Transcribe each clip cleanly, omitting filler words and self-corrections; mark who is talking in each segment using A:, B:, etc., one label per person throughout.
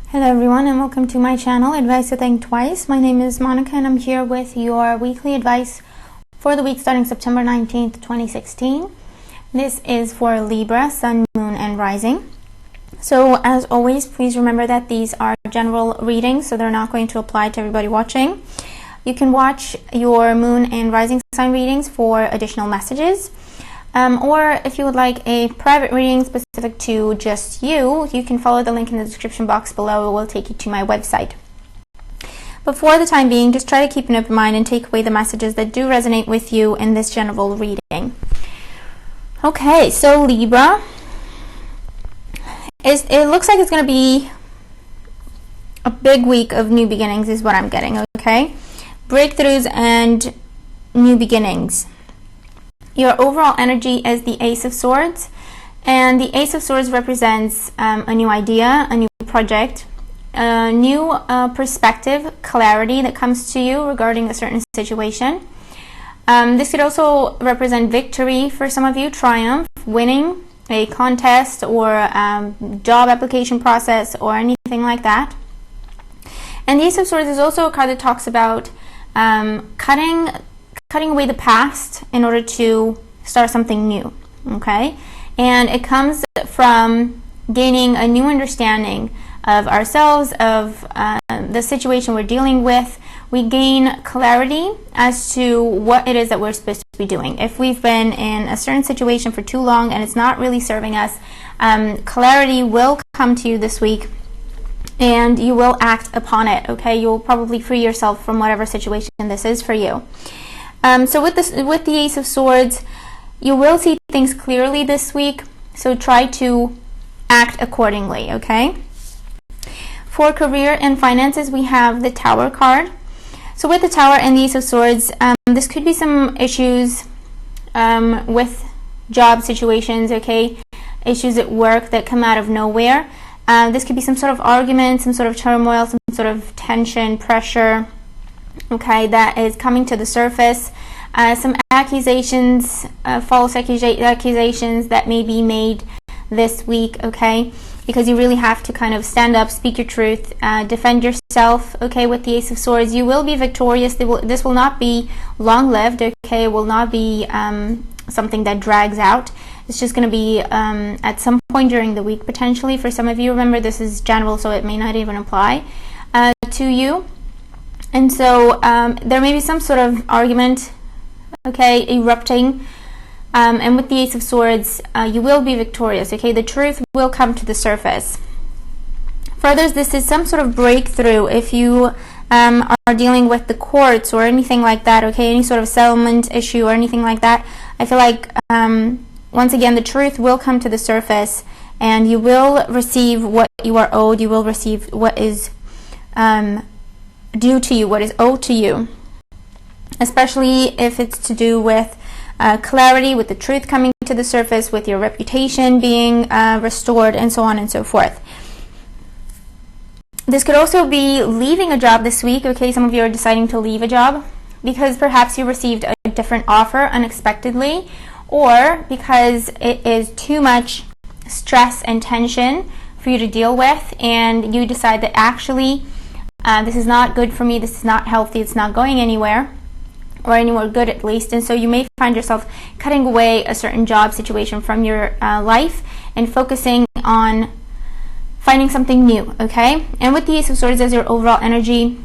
A: Hello everyone and welcome to my channel, Advice to Think Twice. My name is Monica and I'm here with your weekly advice for the week starting September 19th, 2016. This is for Libra, Sun, Moon, and Rising. So as always, please remember that these are general readings, so they're not going to apply to everybody watching. You can watch your Moon and Rising sign readings for additional messages. Or if you would like a private reading specific to just you, you can follow the link in the description box below. It will take you to my website. But for the time being, just try to keep an open mind and take away the messages that do resonate with you in this general reading. Okay, so Libra, it looks like it's going to be a big week of new beginnings is what I'm getting, okay? Breakthroughs and new beginnings. Your overall energy is the Ace of Swords, and the Ace of Swords represents a new idea, a new project, a new perspective, clarity that comes to you regarding a certain situation. This could also represent victory for some of you, triumph, winning a contest or job application process or anything like that. And the Ace of Swords is also a card that talks about cutting away the past in order to start something new, okay? And it comes from gaining a new understanding of ourselves, of the situation we're dealing with. We gain clarity as to what it is that we're supposed to be doing. If we've been in a certain situation for too long and it's not really serving us, clarity will come to you this week and you will act upon it, okay? You'll probably free yourself from whatever situation this is for you. So with the Ace of Swords, you will see things clearly this week, so try to act accordingly, okay? For career and finances, we have the Tower card. So with the Tower and the Ace of Swords, this could be some issues with job situations, okay? Issues at work that come out of nowhere. This could be some sort of argument, some sort of turmoil, some sort of tension, pressure, okay, that is coming to the surface. Some accusations, false accusations that may be made this week, okay, because you really have to kind of stand up, speak your truth, defend yourself, okay, with the Ace of Swords. You will be victorious. This will not be long-lived, okay, it will not be something that drags out. It's just going to be at some point during the week, potentially, for some of you. Remember, this is general, so it may not even apply to you. And so there may be some sort of argument, okay, erupting, and with the Ace of Swords, you will be victorious, okay? The truth will come to the surface. Further, this is some sort of breakthrough if you are dealing with the courts or anything like that, okay? Any sort of settlement issue or anything like that. I feel like, once again, the truth will come to the surface and you will receive what you are owed. You will receive what is due to you, what is owed to you, especially if it's to do with clarity, with the truth coming to the surface, with your reputation being restored, and so on and so forth. This could also be leaving a job this week, okay? Some of you are deciding to leave a job because perhaps you received a different offer unexpectedly, or because it is too much stress and tension for you to deal with and you decide that actually this is not good for me, this is not healthy, it's not going anywhere, or anywhere good at least, and so you may find yourself cutting away a certain job situation from your life and focusing on finding something new, okay? And with the Ace of Swords as your overall energy,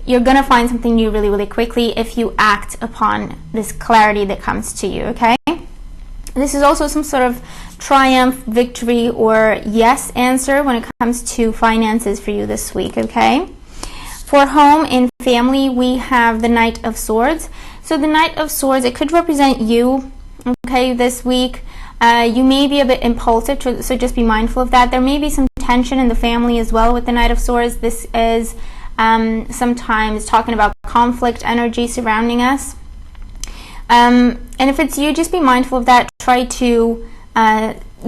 A: you're going to find something new really, really quickly if you act upon this clarity that comes to you, okay? This is also some sort of triumph, victory, or yes answer when it comes to finances for you this week, okay? For home and family, we have the Knight of Swords. So the Knight of Swords, it could represent you, okay, this week. You may be a bit impulsive, so just be mindful of that. There may be some tension in the family as well with the Knight of Swords. This is sometimes talking about conflict energy surrounding us. And if it's you, just be mindful of that. Try to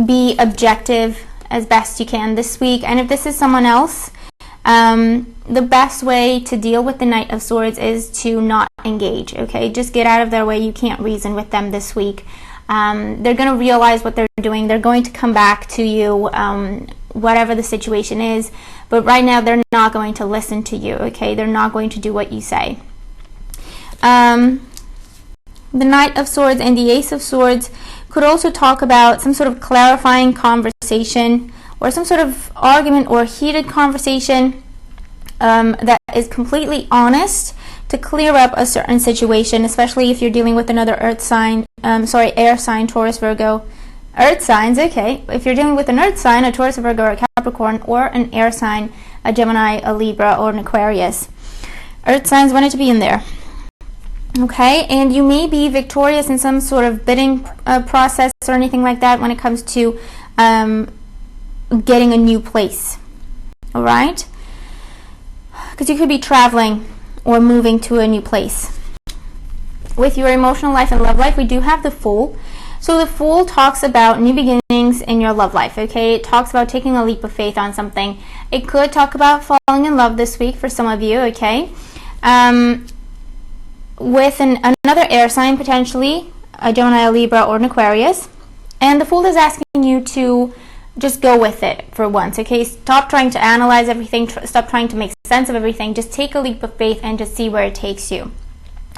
A: be objective as best you can this week. And if this is someone else, the best way to deal with the Knight of Swords is to not engage, okay? Just get out of their way. You can't reason with them this week. They're going to realize what they're doing. They're going to come back to you whatever the situation is, but right now they're not going to listen to you, okay? They're not going to do what you say. The Knight of Swords and the Ace of Swords could also talk about some sort of clarifying conversation or some sort of argument or heated conversation that is completely honest to clear up a certain situation, especially if you're dealing with another air sign, Taurus, Virgo. Earth signs, okay. If you're dealing with an earth sign, a Taurus, a Virgo, or a Capricorn, or an air sign, a Gemini, a Libra, or an Aquarius. Earth signs wanted to be in there. Okay, and you may be victorious in some sort of bidding process or anything like that when it comes to getting a new place. Alright? Because you could be traveling or moving to a new place. With your emotional life and love life, we do have the Fool. So the Fool talks about new beginnings in your love life, okay? It talks about taking a leap of faith on something. It could talk about falling in love this week for some of you, okay? With another air sign, potentially, a Gemini, a Libra, or an Aquarius. And the Fool is asking you to just go with it for once, okay? Stop trying to analyze everything. Stop trying to make sense of everything. Just take a leap of faith and just see where it takes you.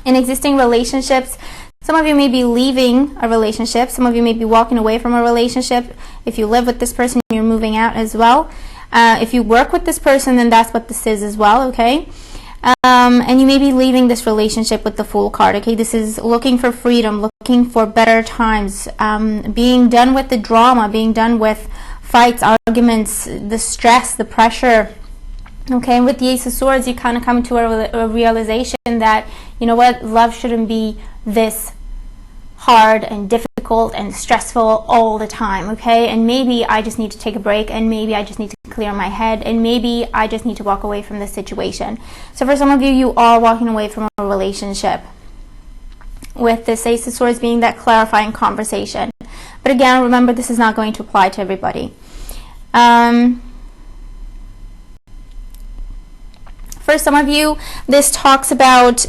A: In existing relationships, some of you may be leaving a relationship. Some of you may be walking away from a relationship. If you live with this person, you're moving out as well. If you work with this person, then that's what this is as well, okay? And you may be leaving this relationship with the Fool card, okay? This is looking for freedom, looking for better times, being done with the drama, being done with fights, arguments, the stress, the pressure. Okay, and with the Ace of Swords, you kind of come to a realization that, you know what, love shouldn't be this hard and difficult and stressful all the time, okay? And maybe I just need to take a break, and maybe I just need to clear my head, and maybe I just need to walk away from this situation. So for some of you, you are walking away from a relationship, with this Ace of Swords being that clarifying conversation. But again, remember, this is not going to apply to everybody. For some of you, this talks about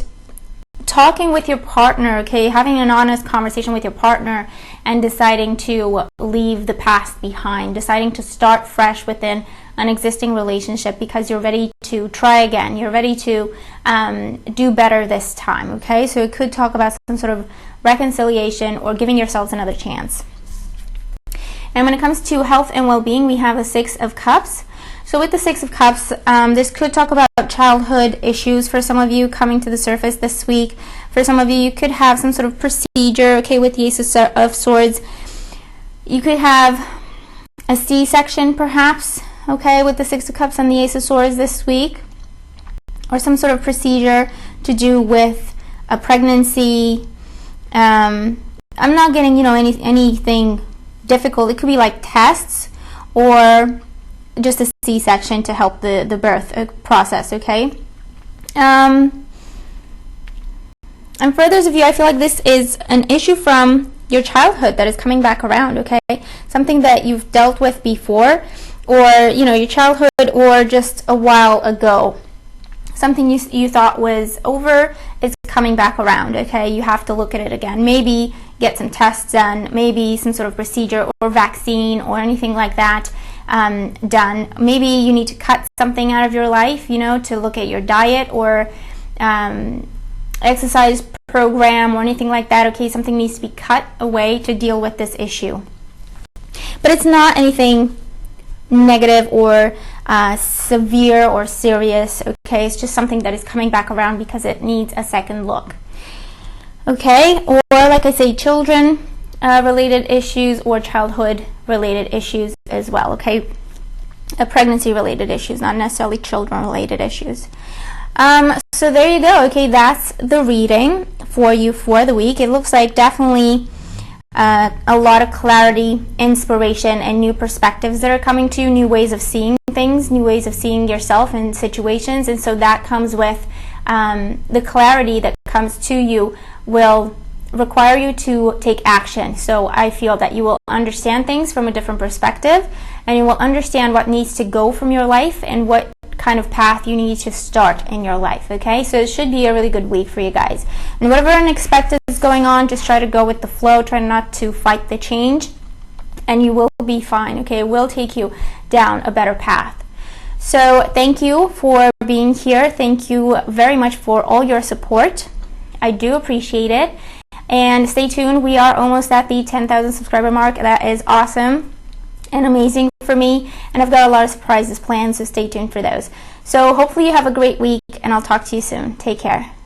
A: talking with your partner, okay, having an honest conversation with your partner and deciding to leave the past behind, deciding to start fresh within an existing relationship because you're ready to try again, you're ready to do better this time, okay? So it could talk about some sort of reconciliation or giving yourselves another chance. And when it comes to health and well-being, we have a Six of Cups. So with the Six of Cups, this could talk about childhood issues for some of you coming to the surface this week. For some of you, you could have some sort of procedure, okay, with the Ace of Swords. You could have a C-section, perhaps, okay, with the Six of Cups and the Ace of Swords this week. Or some sort of procedure to do with a pregnancy. I'm not getting, anything difficult. It could be like tests or just a C-section to help the birth process, okay? And for those of you, I feel like this is an issue from your childhood that is coming back around, okay? Something that you've dealt with before, or, your childhood, or just a while ago. Something you thought was over is coming back around, okay? You have to look at it again. Maybe get some tests done, maybe some sort of procedure or vaccine or anything like that done. Maybe you need to cut something out of your life, to look at your diet or exercise program or anything like that, okay? Something needs to be cut away to deal with this issue. But it's not anything negative or severe or serious, okay? It's just something that is coming back around because it needs a second look, okay? Or like I say, children related issues or childhood related issues as well, okay? Pregnancy related issues, not necessarily children related issues. So there you go, okay? That's the reading for you for the week. It looks like definitely a lot of clarity, inspiration, and new perspectives that are coming to you, new ways of seeing things, new ways of seeing yourself in situations. And so that comes with the clarity that comes to you will require you to take action. So I feel that you will understand things from a different perspective, and you will understand what needs to go from your life and what kind of path you need to start in your life, okay? So it should be a really good week for you guys. And whatever unexpected is going on, just try to go with the flow, try not to fight the change, and you will be fine, okay? It will take you down a better path. So thank you for being here. Thank you very much for all your support. I do appreciate it. And stay tuned. We are almost at the 10,000 subscriber mark. That is awesome and amazing for me. And I've got a lot of surprises planned, so stay tuned for those. So hopefully you have a great week, and I'll talk to you soon. Take care.